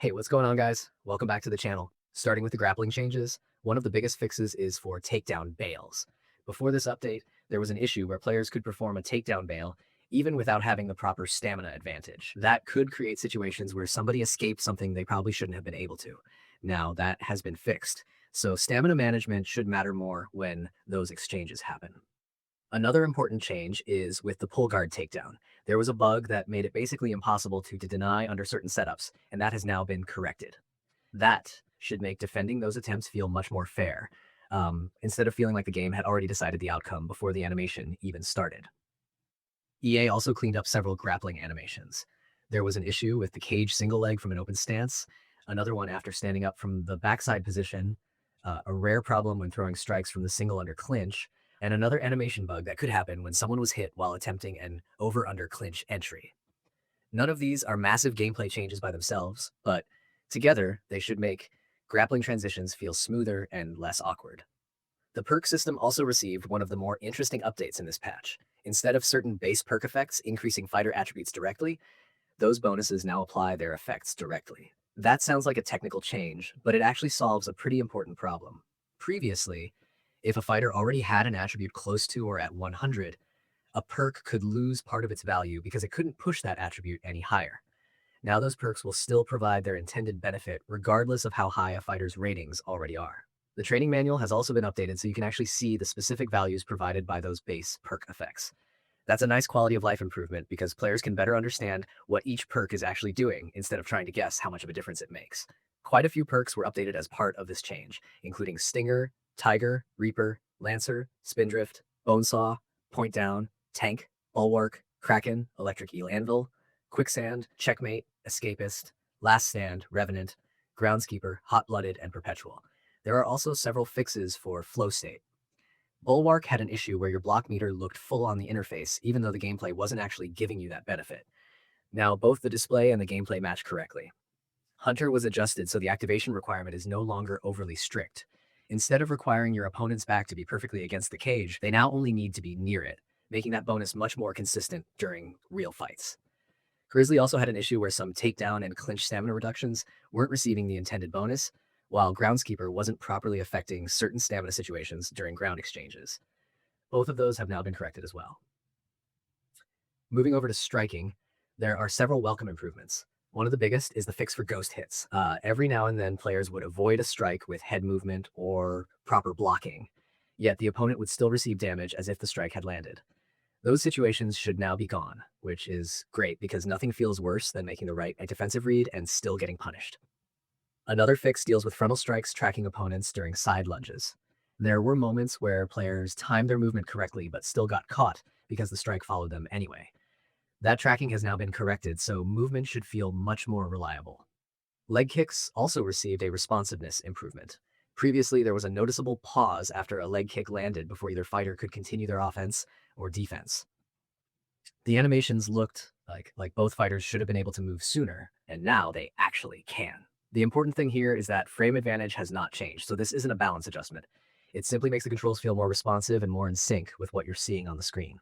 Hey, what's going on, guys? Welcome back to the channel. Starting with the grappling changes, one of the biggest fixes is for takedown bails. Before this update, there was an issue where players could perform a takedown bail even without having the proper stamina advantage. That could create situations where somebody escaped something they probably shouldn't have been able to. Now, that has been fixed, so stamina management should matter more when those exchanges happen. Another important change is with the pull guard takedown. There was a bug that made it basically impossible to deny under certain setups, and that has now been corrected. That should make defending those attempts feel much more fair, instead of feeling like the game had already decided the outcome before the animation even started. EA also cleaned up several grappling animations. There was an issue with the cage single leg from an open stance, another one after standing up from the backside position, a rare problem when throwing strikes from the single under clinch, and another animation bug that could happen when someone was hit while attempting an over-under clinch entry. None of these are massive gameplay changes by themselves, but together they should make grappling transitions feel smoother and less awkward. The perk system also received one of the more interesting updates in this patch. Instead of certain base perk effects increasing fighter attributes directly, those bonuses now apply their effects directly. That sounds like a technical change, but it actually solves a pretty important problem. Previously, if a fighter already had an attribute close to or at 100, a perk could lose part of its value because it couldn't push that attribute any higher. Now those perks will still provide their intended benefit regardless of how high a fighter's ratings already are. The training manual has also been updated so you can actually see the specific values provided by those base perk effects. That's a nice quality of life improvement because players can better understand what each perk is actually doing instead of trying to guess how much of a difference it makes. Quite a few perks were updated as part of this change, including Stinger, Tiger, Reaper, Lancer, Spindrift, Bonesaw, Point Down, Tank, Bulwark, Kraken, Electric Eel Anvil, Quicksand, Checkmate, Escapist, Last Stand, Revenant, Groundskeeper, Hot-Blooded, and Perpetual. There are also several fixes for flow state. Bulwark had an issue where your block meter looked full on the interface, even though the gameplay wasn't actually giving you that benefit. Now, both the display and the gameplay match correctly. Hunter was adjusted so the activation requirement is no longer overly strict. Instead of requiring your opponent's back to be perfectly against the cage, they now only need to be near it, making that bonus much more consistent during real fights. Grizzly also had an issue where some takedown and clinch stamina reductions weren't receiving the intended bonus, while Groundskeeper wasn't properly affecting certain stamina situations during ground exchanges. Both of those have now been corrected as well. Moving over to striking, there are several welcome improvements. One of the biggest is the fix for ghost hits. Every now and then, players would avoid a strike with head movement or proper blocking, yet the opponent would still receive damage as if the strike had landed. Those situations should now be gone, which is great because nothing feels worse than making the right defensive read and still getting punished. Another fix deals with frontal strikes tracking opponents during side lunges. There were moments where players timed their movement correctly but still got caught because the strike followed them anyway. That tracking has now been corrected, so movement should feel much more reliable. Leg kicks also received a responsiveness improvement. Previously, there was a noticeable pause after a leg kick landed before either fighter could continue their offense or defense. The animations looked like both fighters should have been able to move sooner, and now they actually can. The important thing here is that frame advantage has not changed, so this isn't a balance adjustment. It simply makes the controls feel more responsive and more in sync with what you're seeing on the screen.